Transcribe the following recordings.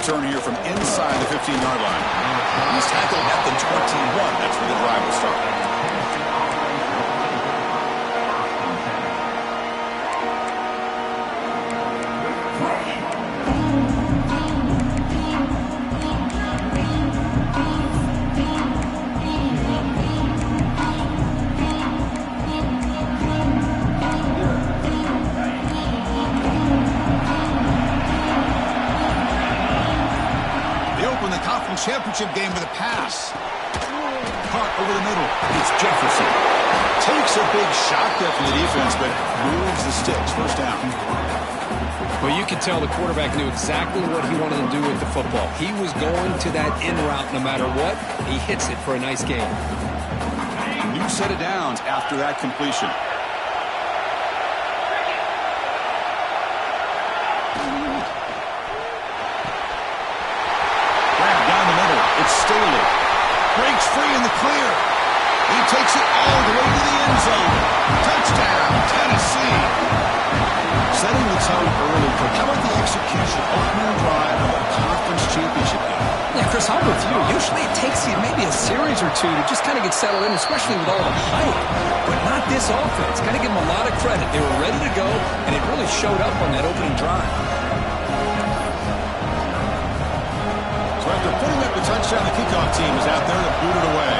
return here from inside the 15-yard line. He's tackled at the 21. That's where the drive will start. Championship game with a pass. Caught over the middle. It's Jefferson. Takes a big shot there from the defense, but moves the sticks. First down. Well, you could tell the quarterback knew exactly what he wanted to do with the football. He was going to that in route no matter what. He hits it for a nice gain. New set of downs after that completion. It's Staley. Breaks free in the clear. He takes it all the way to the end zone. Touchdown, Tennessee. Setting the tone early. How about the execution? Opening drive of a conference championship game. Yeah, Chris, I'm with you. Usually it takes you maybe a series or two to just kind of get settled in, especially with all the hype. But not this offense. Got to give them a lot of credit. They were ready to go, and it really showed up on that opening drive. So after putting up the touchdown, the kickoff team is out there to boot it away.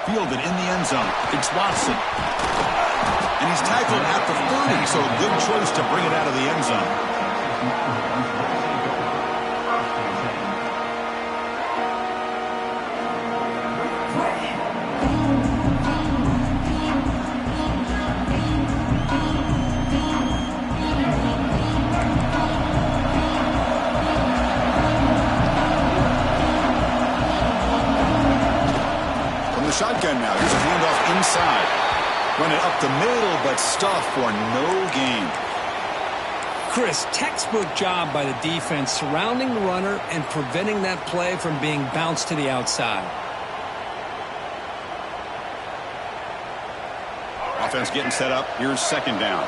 Fielded in the end zone. It's Watson. And he's tackled at the 30, so a good choice to bring it out of the end zone. Shotgun now. Here's a handoff inside. Run it up the middle, but stuff for no gain. Chris, textbook job by the defense surrounding the runner and preventing that play from being bounced to the outside. Offense getting set up. Here's second down.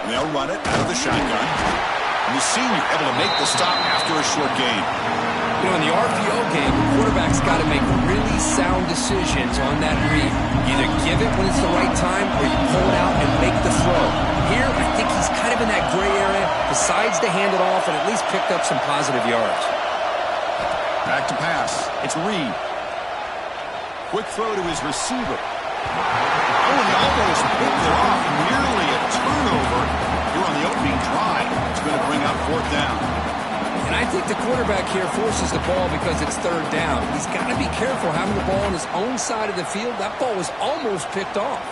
And they'll run it out of the shotgun. And the senior able to make the stop after a short gain. You know, in the RPO game, the quarterback's got to make really sound decisions on that read. Either give it when it's the right time or you pull it out and make the throw. Here, I think he's kind of in that gray area, decides to hand it off and at least picked up some positive yards. Back to pass. It's Reed. Quick throw to his receiver. Oh, and he almost picked it off. Nearly a turnover here on the opening drive. It's going to bring up fourth down. And I think the quarterback here forces the ball because it's third down. He's got to be careful having the ball on his own side of the field. That ball was almost picked off.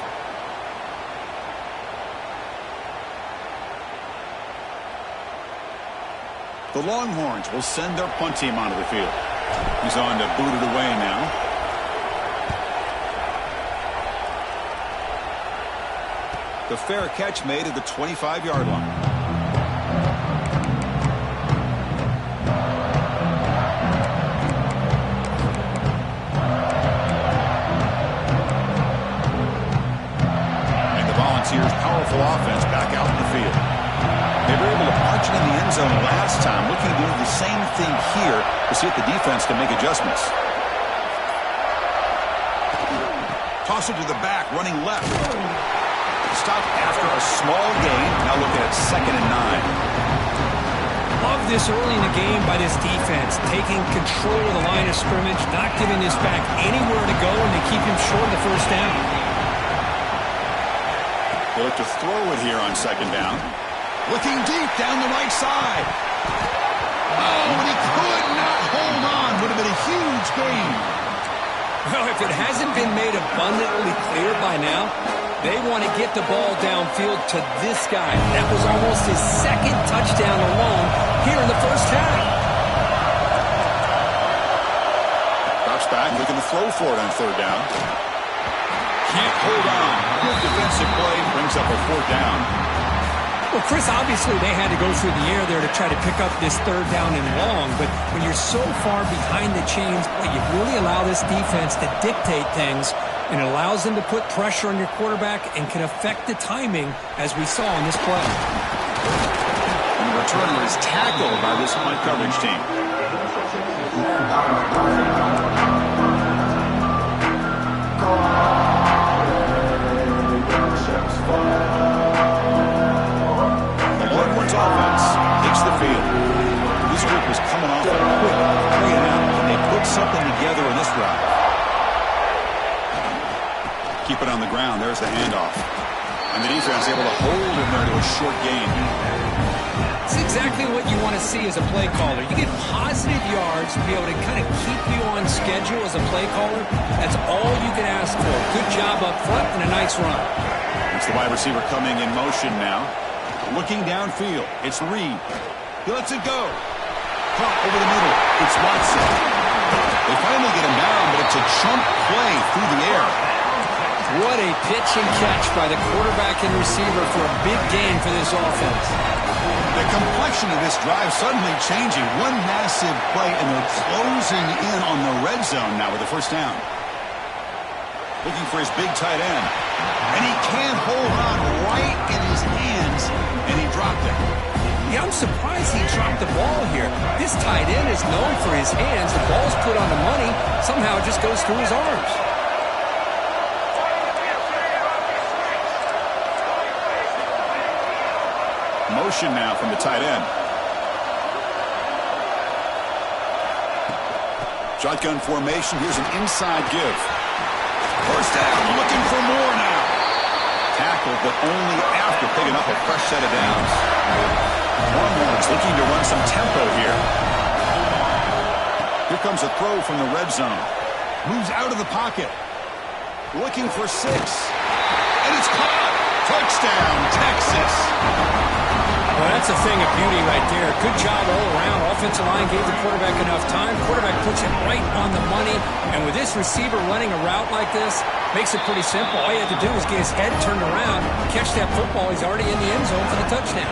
The Longhorns will send their punt team onto the field. He's on to boot it away now. The fair catch made at the 25-yard line. And the Volunteers' powerful offense back out in the field. They were able to march it in the end zone last time, looking to do the same thing here to see if the defense can make adjustments. Toss it to the back, running left. Stop after a small gain. Now looking at 2nd and 9. Love this early in the game by this defense, taking control of the line of scrimmage, not giving this back anywhere to go, and they keep him short of the first down. They look to throw it here on 2nd down. Looking deep down the right side. Oh, and he could not hold on. Would have been a huge gain. Well, if it hasn't been made abundantly clear by now, they want to get the ball downfield to this guy. That was almost his second touchdown alone here in the first half. Drops back, looking to throw for it on 3rd down. Can't hold on. Good defensive play, brings up a 4th down. Well, Chris, obviously they had to go through the air there to try to pick up this third down and long, but when you're so far behind the chains, boy, you really allow this defense to dictate things, and it allows them to put pressure on your quarterback and can affect the timing, as we saw on this play. And the returner is tackled by this punt coverage team. Offense takes the field. This group was coming off a quick 3-and-out, and they put something together in this drive. Keep it on the ground. There's the handoff. And the defense able to hold him there to a short gain. It's exactly what you want to see as a play caller. You get positive yards to be able to kind of keep you on schedule as a play caller. That's all you can ask for. Good job up front and a nice run. It's the wide receiver coming in motion now. Looking downfield, it's Reed. He lets it go. Caught over the middle, it's Watson. They finally get him down, but it's a chunk play through the air. What a pitch and catch by the quarterback and receiver for a big gain for this offense. The complexion of this drive suddenly changing. One massive play, and they're closing in on the red zone now with the first down. Looking for his big tight end. And he can't hold on right in his hands, and he dropped it. Yeah, I'm surprised he dropped the ball here. This tight end is known for his hands. The ball's put on the money. Somehow it just goes through his arms. Motion now from the tight end. Shotgun formation. Here's an inside give. First down, looking for more now. Tackled, but only after picking up a fresh set of downs. Longhorns looking to run some tempo here. Here comes a throw from the red zone. Moves out of the pocket. Looking for 6. And it's caught. Touchdown, Texas. Well, that's a thing of beauty right there. Good job all around. Offensive line gave the quarterback enough time. Quarterback puts it right on the money. And with this receiver running a route like this, makes it pretty simple. All you have to do is get his head turned around, catch that football. He's already in the end zone for the touchdown.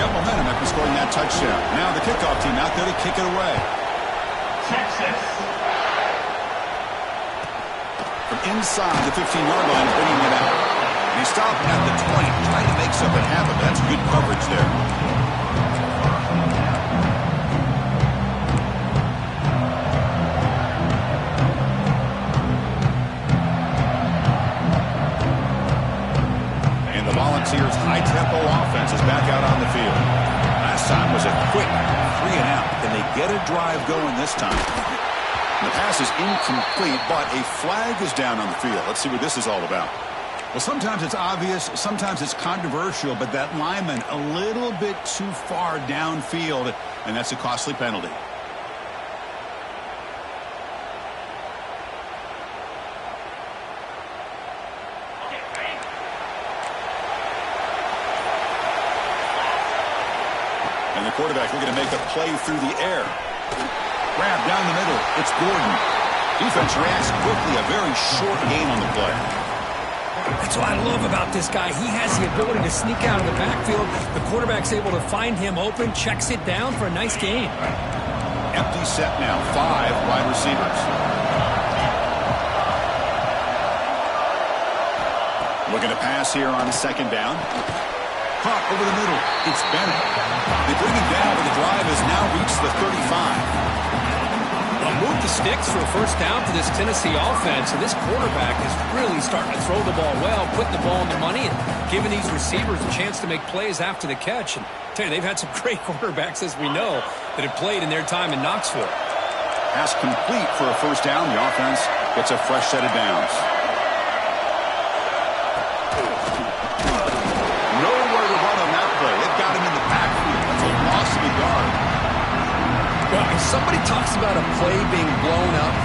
Got momentum after scoring that touchdown. Now the kickoff team out there to kick it away. Texas. From inside the 15-yard line, bringing it out. They stop at the 20, trying to make something happen. That's good coverage there. And the Volunteers' high-tempo offense is back out on the field. Last time was a quick 3-and-out. Can they get a drive going this time? The pass is incomplete, but a flag is down on the field. Let's see what this is all about. Well, sometimes it's obvious, sometimes it's controversial, but that lineman a little bit too far downfield, and that's a costly penalty. And the quarterback looking to make a play through the air. Grab down the middle. It's Gordon. Defense reacts quickly. A very short gain on the play. That's what I love about this guy. He has the ability to sneak out of the backfield. The quarterback's able to find him open, checks it down for a nice gain. Empty set now. 5 wide receivers. Looking to pass here on second down. Caught over the middle. It's Bennett. They bring him down, but the drive has now reached the 35. Move the sticks for a first down for this Tennessee offense, and this quarterback is really starting to throw the ball well, putting the ball on the money, and giving these receivers a chance to make plays after the catch. And I tell you, they've had some great quarterbacks, as we know, that have played in their time in Knoxville. Pass complete for a first down. The offense gets a fresh set of downs. Nowhere to run on that play. They've got him in the backfield. That's a loss of a yard. Well, if somebody talks about a play being blown up,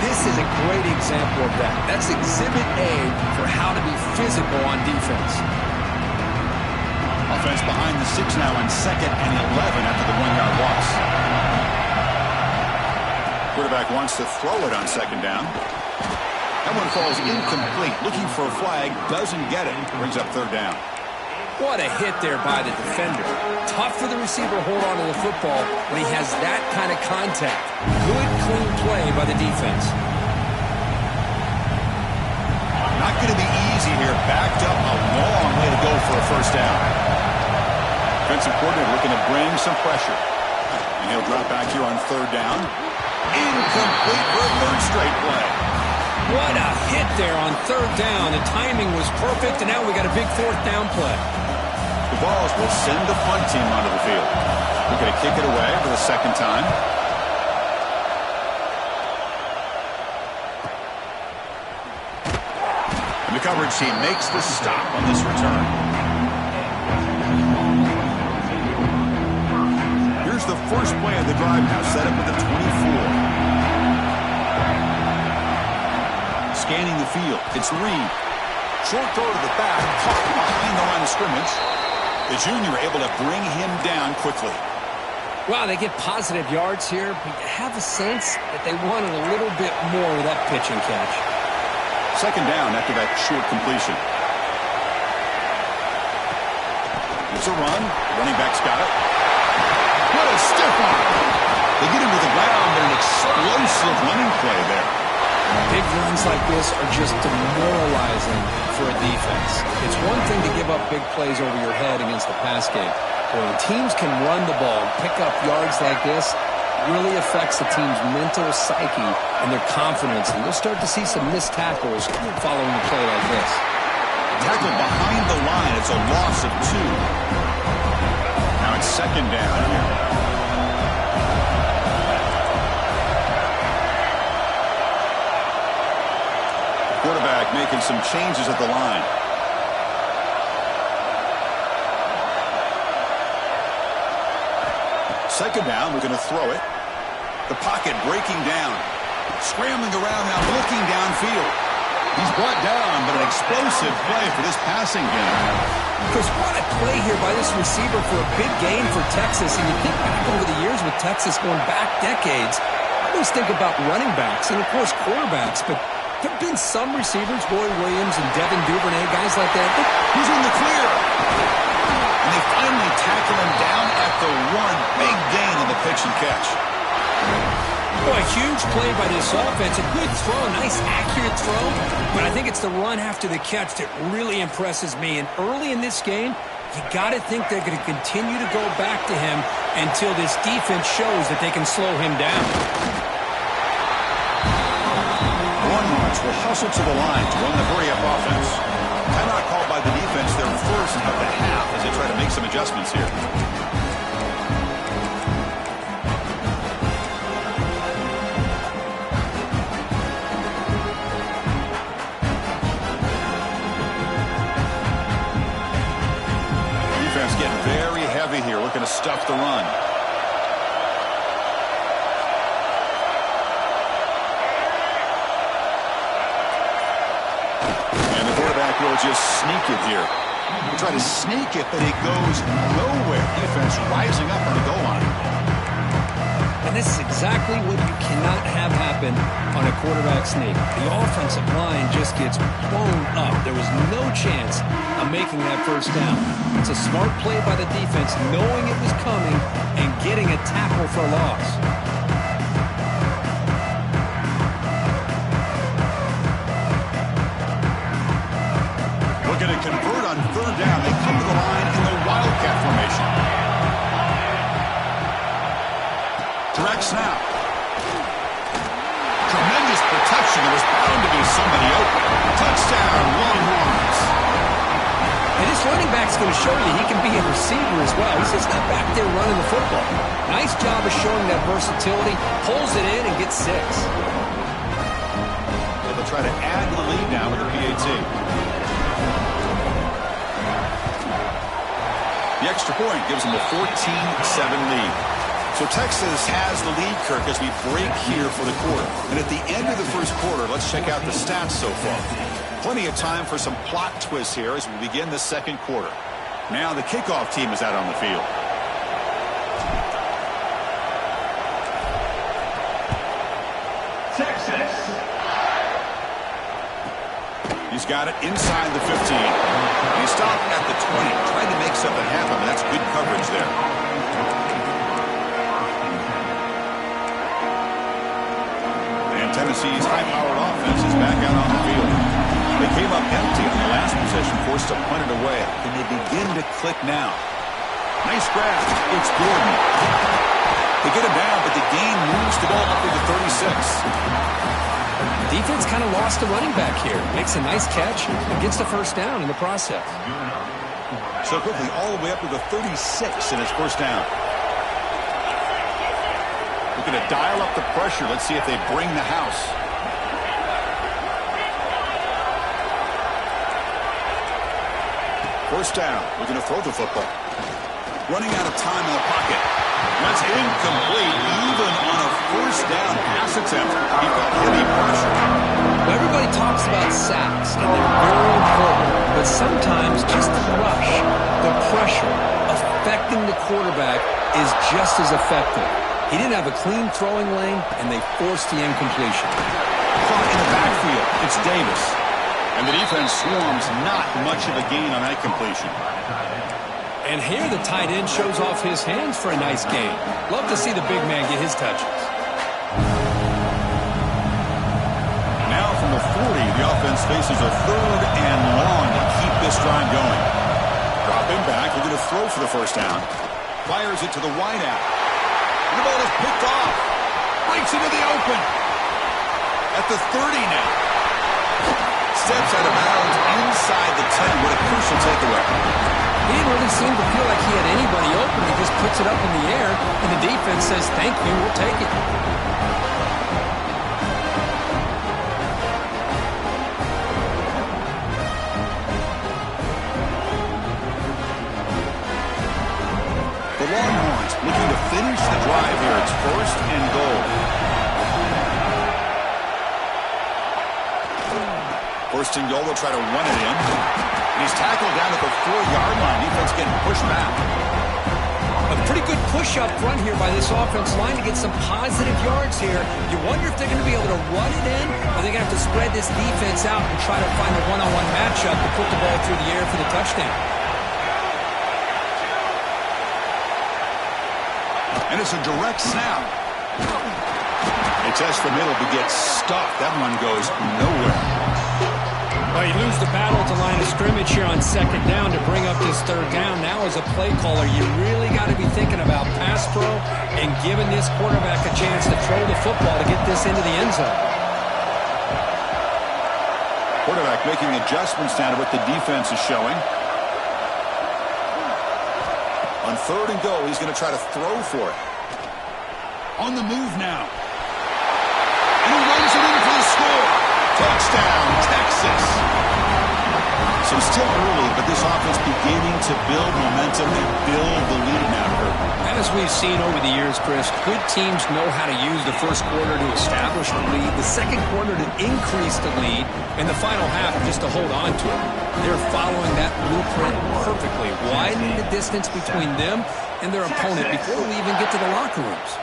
this is a great example of that. That's Exhibit A for how to be physical on defense. Offense behind the 6 now on 2nd and 11 after the 1-yard loss. Quarterback wants to throw it on second down. That one falls incomplete. Looking for a flag, doesn't get it. Brings up third down. What a hit there by the defender. Tough for the receiver to hold on to the football when he has that kind of contact. Good, clean play by the defense. Not going to be easy here. Backed up a long way to go for a first down. Defensive coordinator looking to bring some pressure. And he'll drop back here on third down. Incomplete for a third straight play. What a hit there on third down. The timing was perfect, and now we got a big fourth down play. The Vols will send the punt team onto the field. We're going to kick it away for the second time. And the coverage team makes the stop on this return. Here's the first play of the drive now, set up at the 24. Scanning the field, it's Reed. Short throw to the back, caught behind the line of scrimmage. The junior able to bring him down quickly. Wow, they get positive yards here, but you have a sense that they wanted a little bit more with that pitch and catch. Second down after that short completion. It's a run. Running back's got it. What a stiff arm. They get him to the ground, and an explosive running play there. Big runs like this are just demoralizing for a defense. It's one thing to give up big plays over your head against the pass game. But when teams can run the ball and pick up yards like this, it really affects the team's mental psyche and their confidence. And you'll start to see some missed tackles following a play like this. Tackle behind the line. It's a loss of 2. Now it's second down here. Quarterback making some changes at the line. Second down, we're going to throw it. The pocket breaking down. Scrambling around now, looking downfield. He's brought down, but an explosive play for this passing game. Because what a play here by this receiver for a big gain for Texas. And you think back over the years with Texas going back decades, I always think about running backs and, of course, quarterbacks, but there have been some receivers, Roy Williams and Devin Duvernay, guys like that. He's in the clear. And they finally tackle him down at the 1. Big gain on the pitch and catch. Boy, a huge play by this offense. A good throw, nice accurate throw. But I think it's the run after the catch that really impresses me. And early in this game, you got to think they're going to continue to go back to him until this defense shows that they can slow him down. Will hustle to the line to run the hurry-up offense. Timeout called by the defense, their first of the half as they try to make some adjustments here. Defense getting very heavy here, looking to stuff the run. Will just sneak it here. We'll try to sneak it, but it goes nowhere. Defense rising up on the goal line. And this is exactly what you cannot have happen on a quarterback sneak. The offensive line just gets blown up. There was no chance of making that first down. It's a smart play by the defense, knowing it was coming and getting a tackle for a loss. Going to convert on third down. They come to the line in the Wildcat formation. Direct snap. Tremendous protection. There was bound to be somebody open. Touchdown, Longhorns. And this running back's going to show you he can be a receiver as well. He's just not back there running the football. Nice job of showing that versatility. Pulls it in and gets 6. So they'll try to add to the lead now with the PAT. The extra point gives them a 14-7 lead. So Texas has the lead, Kirk, as we break here for the quarter. And at the end of the first quarter, let's check out the stats so far. Plenty of time for some plot twists here as we begin the second quarter. Now the kickoff team is out on the field. He's got it inside the 15. And he stopped at the 20, trying to make something happen, but that's good coverage there. And Tennessee's high-powered offense is back out on the field. They came up empty on the last possession, forced to punt it away. And they begin to click now. Nice grab. It's Gordon. They get him down, but the gain moves the ball up to the 36. Defense kind of lost the running back here. Makes a nice catch and gets the first down in the process. So quickly, all the way up to the 36, and it's first down. Looking to dial up the pressure. Let's see if they bring the house. First down. We're going to throw the football. Running out of time in the pocket. That's incomplete, even on a first down pass attempt. He got heavy pressure. Well, everybody talks about sacks, and they're very important. But sometimes just the rush, the pressure, affecting the quarterback is just as effective. He didn't have a clean throwing lane, and they forced the incompletion. Caught in the backfield. It's Davis. And the defense swarms, not much of a gain on that completion. And here the tight end shows off his hands for a nice gain. Love to see the big man get his touches. Now from the 40, the offense faces a third and long to keep this drive going. Dropping back, we're going to throw for the first down. Fires it to the wideout. And the ball is picked off. Breaks into the open. At the 30 now. Steps out of bounds inside the 10. What a crucial takeaway. He didn't really seem to feel like he had anybody open. He just puts it up in the air, and the defense says, thank you, we'll take it. The Longhorns looking to finish the drive here. It's first and goal. First and goal, they'll try to run it in. He's tackled down at the 4-yard line. Defense getting pushed back. A pretty good push up front here by this offense line to get some positive yards here. You wonder if they're going to be able to run it in, or they're going to have to spread this defense out and try to find a one-on-one matchup to put the ball through the air for the touchdown. And it's a direct snap. They test the middle, but gets stuck. That one goes nowhere. Well, you lose the battle at the line of scrimmage here on second down to bring up this third down. Now as a play caller, you really got to be thinking about pass pro and giving this quarterback a chance to throw the football to get this into the end zone. Quarterback making adjustments down to what the defense is showing. On third and goal, he's going to try to throw for it. On the move now. And he runs it in for the score. Touchdown, Texas. So still early, but this offense beginning to build momentum and build the lead now. As we've seen over the years, Chris, good teams know how to use the first quarter to establish the lead, the second quarter to increase the lead, and the final half just to hold on to it. They're following that blueprint perfectly, widening the distance between them and their opponent before we even get to the locker rooms.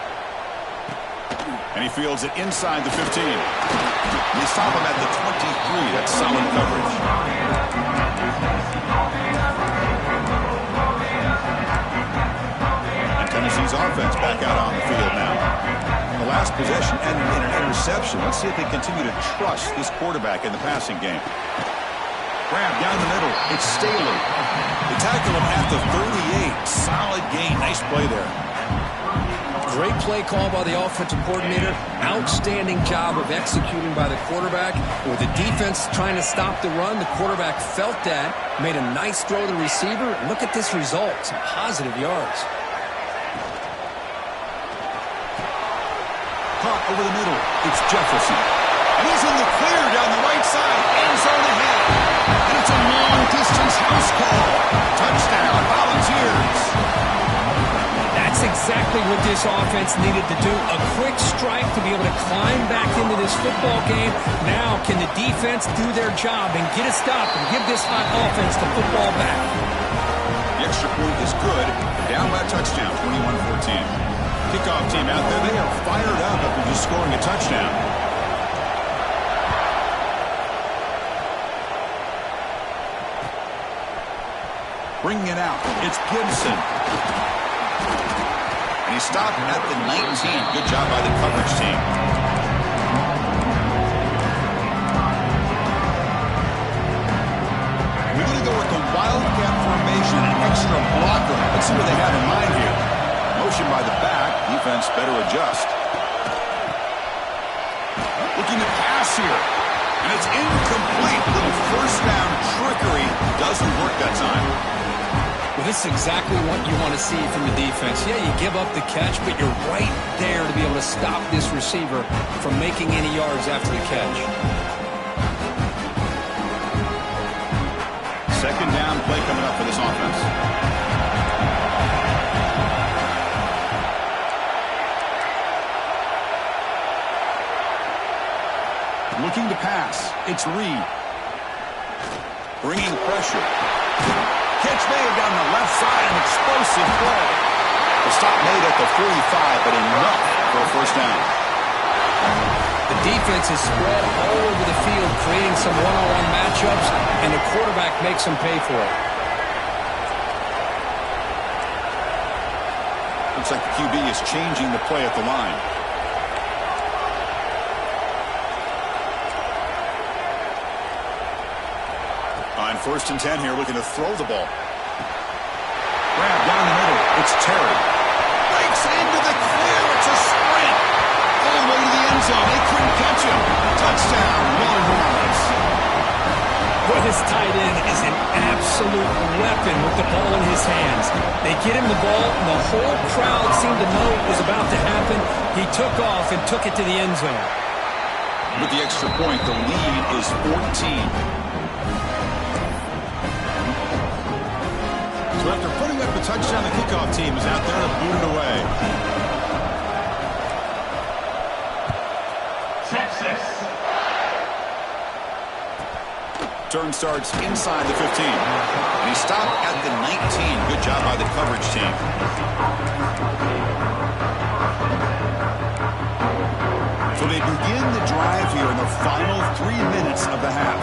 And he fields it inside the 15. They stop him at the 23. That's solid coverage. And Tennessee's offense back out on the field now. The last possession ended in an interception. Let's see if they continue to trust this quarterback in the passing game. Grab down the middle. It's Staley. They tackle him at the 38. Solid gain. Nice play there. Great play call by the offensive coordinator. Outstanding job of executing by the quarterback. With the defense trying to stop the run, the quarterback felt that, made a nice throw to the receiver. Look at this result. Some positive yards. Caught over the middle. It's Jefferson. And he's in the clear down the right side. End zone ahead. And it's a long-distance house call. Touchdown, Volunteers. That's exactly what this offense needed to do. A quick strike to be able to climb back into this football game. Now, can the defense do their job and get a stop and give this hot offense the football back? The extra point is good. Down by a touchdown, 21-14. Kickoff team out there. They are fired up after just scoring a touchdown. Bringing it out, it's Gibson. And he stopped at the 19. Good job by the coverage team. We're going to go with the wildcat formation, an extra blocker. Let's see what they have in mind here. Motion by the back. Defense better adjust. Looking to pass here. And it's incomplete. Little first down trickery. Doesn't work that time. Well, this is exactly what you want to see from the defense. Yeah, you give up the catch, but you're right there to be able to stop this receiver from making any yards after the catch. Second down play coming up for this offense. Looking to pass. It's Reed. Bringing pressure. Catch made down the left side. An explosive play. The stop made at the 45, but enough for a first down. The defense is spread all over the field, creating some one-on-one matchups, and the quarterback makes them pay for it. Looks like the QB is changing the play at the line. On 1st and 10 here, looking to throw the ball. Grab down the middle. It's Terry. Breaks into the clear. It's a sprint. All the way to the end zone. They couldn't catch him. Touchdown, Miller Morris. Well, this tight end is an absolute weapon with the ball in his hands. They get him the ball, and the whole crowd seemed to know it was about to happen. He took off and took it to the end zone. With the extra point, the lead is 14. So after putting up a touchdown, the kickoff team is out there to boot it away. Turn starts inside the 15. And he stopped at the 19. Good job by the coverage team. So they begin the drive here in the final 3 minutes of the half.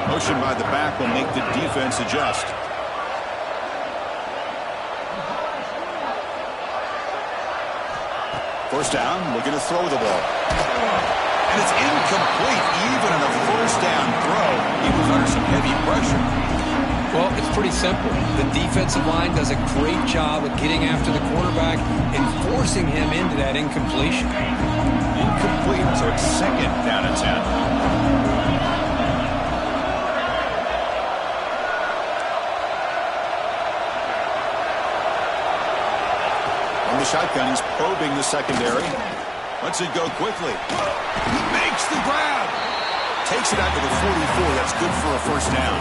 Motion by the back will make the defense adjust. First down, looking to throw the ball. And it's incomplete. Even on a first down throw, he was under some heavy pressure. Well, it's pretty simple. The defensive line does a great job of getting after the quarterback and forcing him into that incompletion. Incomplete, so it's second down and 10. The shotgun, he's probing the secondary. Lets it go quickly. He makes the grab. Takes it out to the 44. That's good for a first down.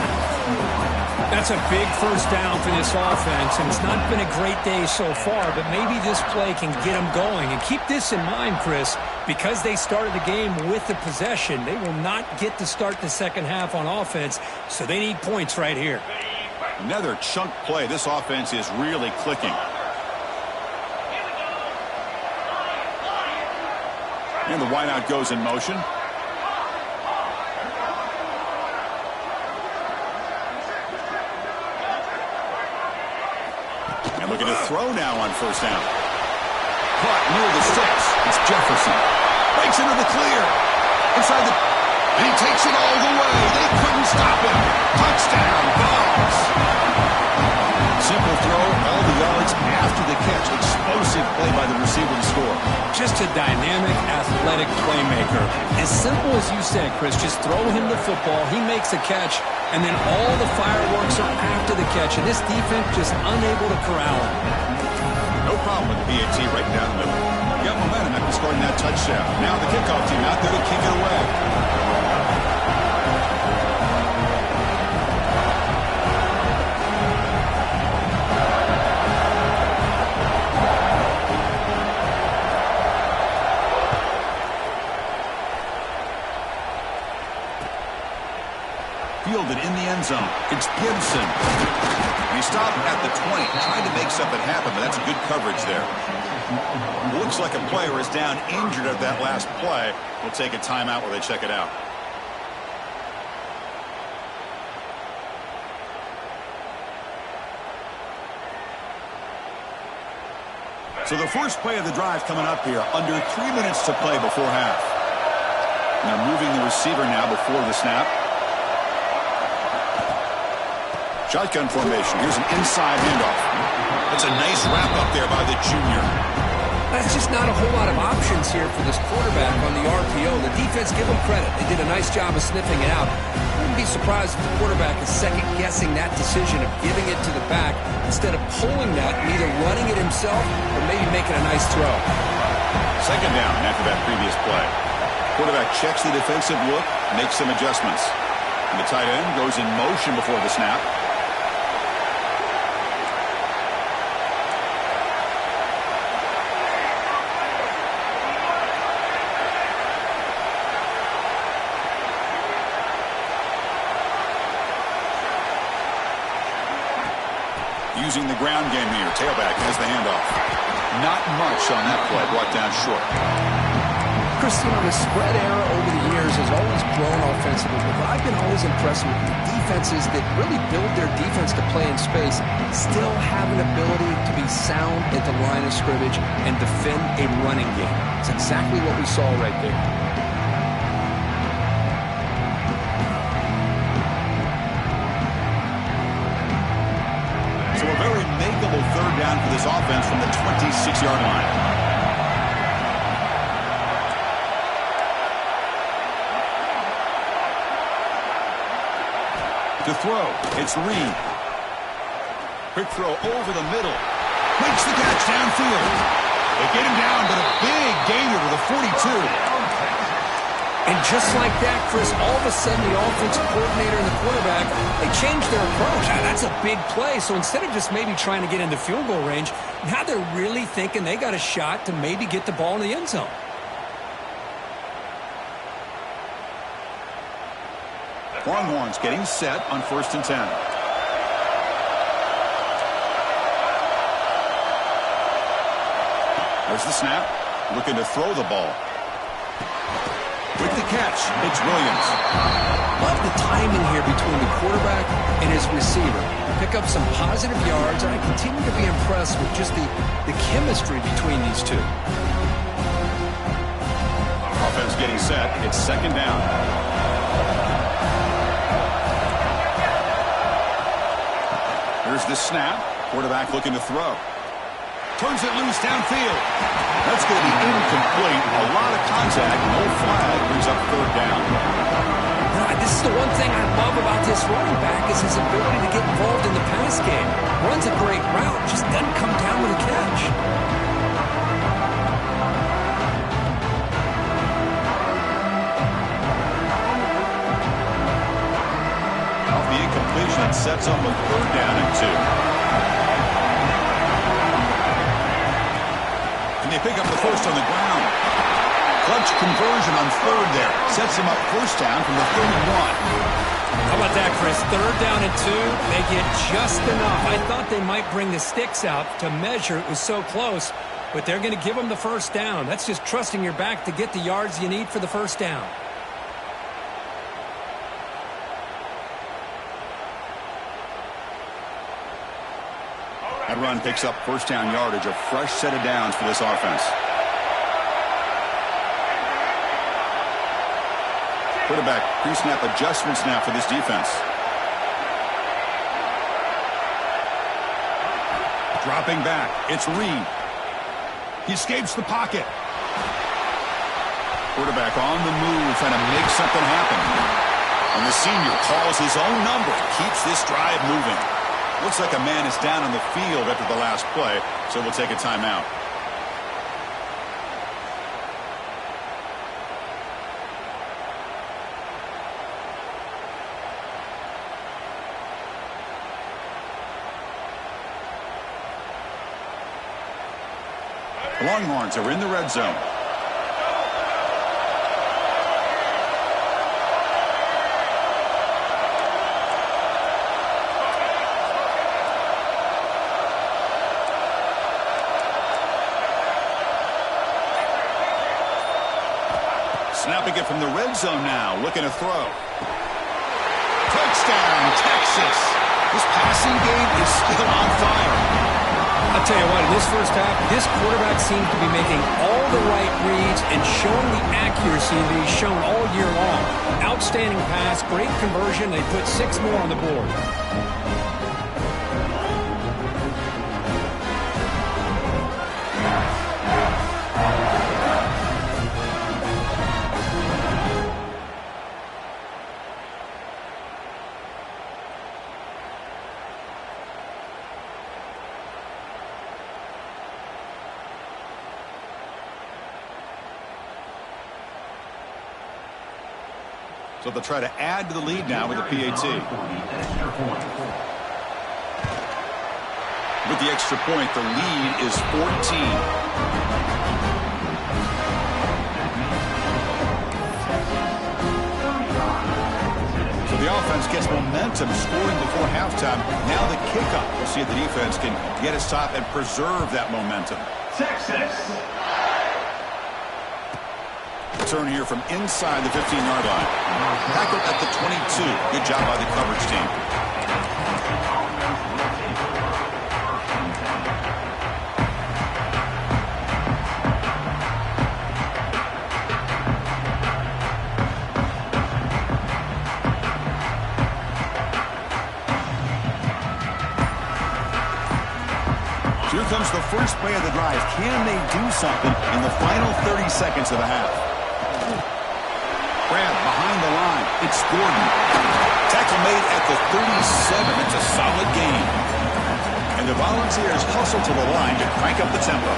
That's a big first down for this offense, and it's not been a great day so far, but maybe this play can get them going. And keep this in mind, Chris, because they started the game with the possession, they will not get to start the second half on offense, so they need points right here. Another chunk play. This offense is really clicking. And the wideout goes in motion. And looking to throw now on first down. Caught near the sticks. It's Jefferson. Breaks into the clear. Inside the... And he takes it all the way. They couldn't stop him. Touchdown, Bucs. Simple throw, all the yards after the catch. Explosive play by the receiver to score. Just a dynamic, athletic playmaker. As simple as you said, Chris, just throw him the football, he makes a catch, and then all the fireworks are after the catch, and this defense just unable to corral him. No problem with the BAT right down the middle. Got momentum after scoring that touchdown. Now the kickoff team out there to kick it away. Fielded in the end zone. It's Gibson. He stopped at the 20, trying to make something happen, but that's good coverage there. Looks like a player is down injured at that last play. We'll take a timeout while they check it out. So the first play of the drive coming up here, under 3 minutes to play before half. And they're moving the receiver now before the snap. Shotgun formation. Here's an inside handoff. That's a nice wrap up there by the junior. That's just not a whole lot of options here for this quarterback on the RPO. The defense, give them credit. They did a nice job of sniffing it out. I wouldn't be surprised if the quarterback is second-guessing that decision of giving it to the back instead of pulling that and either running it himself or maybe making a nice throw. Second down after that previous play. Quarterback checks the defensive look, makes some adjustments. And the tight end goes in motion before the snap. Using the ground game here. Tailback has the handoff. Not much on that play. Brought down short. Chris, the spread era over the years has always grown offensively, but I've been always impressed with the defenses that really build their defense to play in space, still have an ability to be sound at the line of scrimmage and defend a running game. It's exactly what we saw right there. So a very makeable third down for this offense from the 26-yard line. To throw, it's Reed. Quick throw over the middle. Makes the catch downfield. They get him down, but a big gainer to the 42. And just like that, Chris, all of a sudden the offensive coordinator and the quarterback, they changed their approach. That's a big play. So instead of just maybe trying to get into field goal range, now they're really thinking they got a shot to maybe get the ball in the end zone. Longhorns getting set on 1st and 10. There's the snap. Looking to throw the ball. With the catch, it's Williams. Love the timing here between the quarterback and his receiver. Pick up some positive yards, and I continue to be impressed with just the chemistry between these two. Offense getting set. It's second down. Here's the snap. Quarterback looking to throw. Turns it loose downfield. That's going to be incomplete. A lot of contact. No flag. Brings up third down. This is the one thing I love about this running back is his ability to get involved in the pass game. Runs a great route, just doesn't come down with a catch. Off the incompletion, it sets up a third down and 2. And they pick up the first on the ground. Clutch conversion on third there. Sets him up first down from the 31. How about that, Chris? Third down and 2. They get just enough. I thought they might bring the sticks out to measure. It was so close. But they're going to give them the first down. That's just trusting your back to get the yards you need for the first down. That run picks up first down yardage, a fresh set of downs for this offense. Quarterback pre-snap adjustments now for this defense. Dropping back, it's Reed. He escapes the pocket. Quarterback on the move, trying to make something happen. And the senior calls his own number, keeps this drive moving. Looks like a man is down on the field after the last play, so we'll take a timeout. The Longhorns are in the red zone. Snapping it from the red zone now, looking to throw. Touchdown, Texas. This passing game is still on fire. I I'll tell you what, in this first half, this quarterback seems to be making all the right reads and showing the accuracy that he's shown all year long. Outstanding pass, great conversion. They put 6 more on the board. So they'll try to add to the lead now with the PAT. With the extra point, the lead is 14. So the offense gets momentum, scoring before halftime. Now the kickoff. We'll see if the defense can get a stop and preserve that momentum. Texas. Turn here from inside the 15-yard line. Tackled at the 22. Good job by the coverage team. Here comes the first play of the drive. Can they do something in the final 30 seconds of the half? Brad behind the line. It's Gordon. Tackle made at the 37. It's a solid gain. And the Volunteers hustle to the line to crank up the tempo.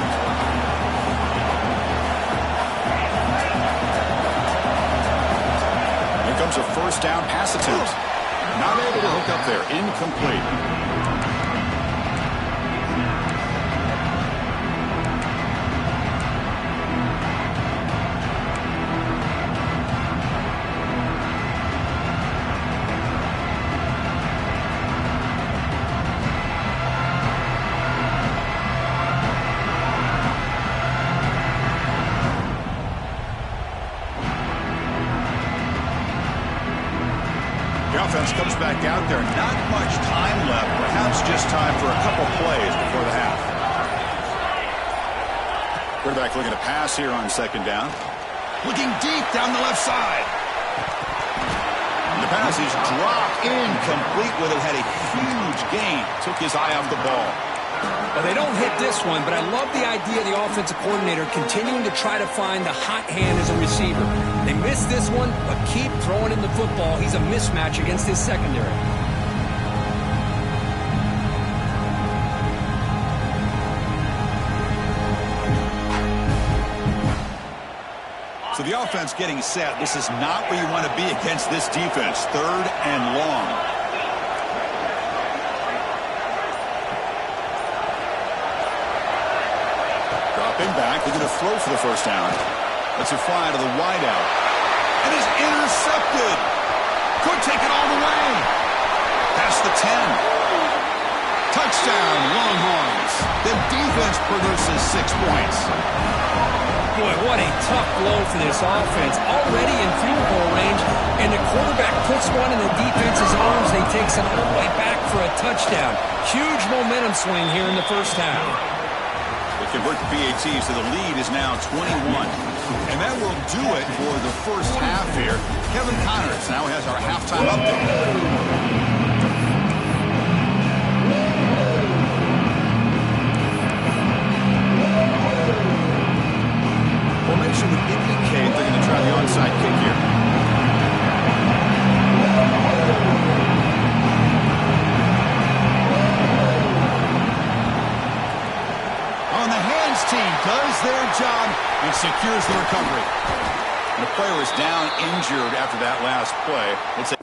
Here comes a first down pass attempt. Not able to hook up there. Incomplete. Offense comes back out there. Not much time left. Perhaps just time for a couple plays before the half. Quarterback looking to pass here on second down. Looking deep down the left side. And the pass is dropped incomplete with it. Had a huge gain. Took his eye off the ball. Well, they don't hit this one, but I love the idea of the offensive coordinator continuing to try to find the hot hand as a receiver. They missed this one, but keep throwing in the football. He's a mismatch against his secondary. So the offense getting set. This is not where you want to be against this defense. 3rd and long. Dropping back. They're going to throw for the first down. Let's it fly to the wideout. And is intercepted. Could take it all the way. Past the 10. Touchdown, Longhorns. The defense produces 6 points. Boy, what a tough blow for this offense. Already in field goal range, and the quarterback puts one in the defense's arms, and he takes it all the way back for a touchdown. Huge momentum swing here in the first half. They convert the PATs, so the lead is now 21. And that will do it for the first half here. Kevin Connors now has our halftime update. Formation would indicate they're going to try the onside kick here. On the hands team does their job and secures the recovery. And the player is down injured after that last play. It's a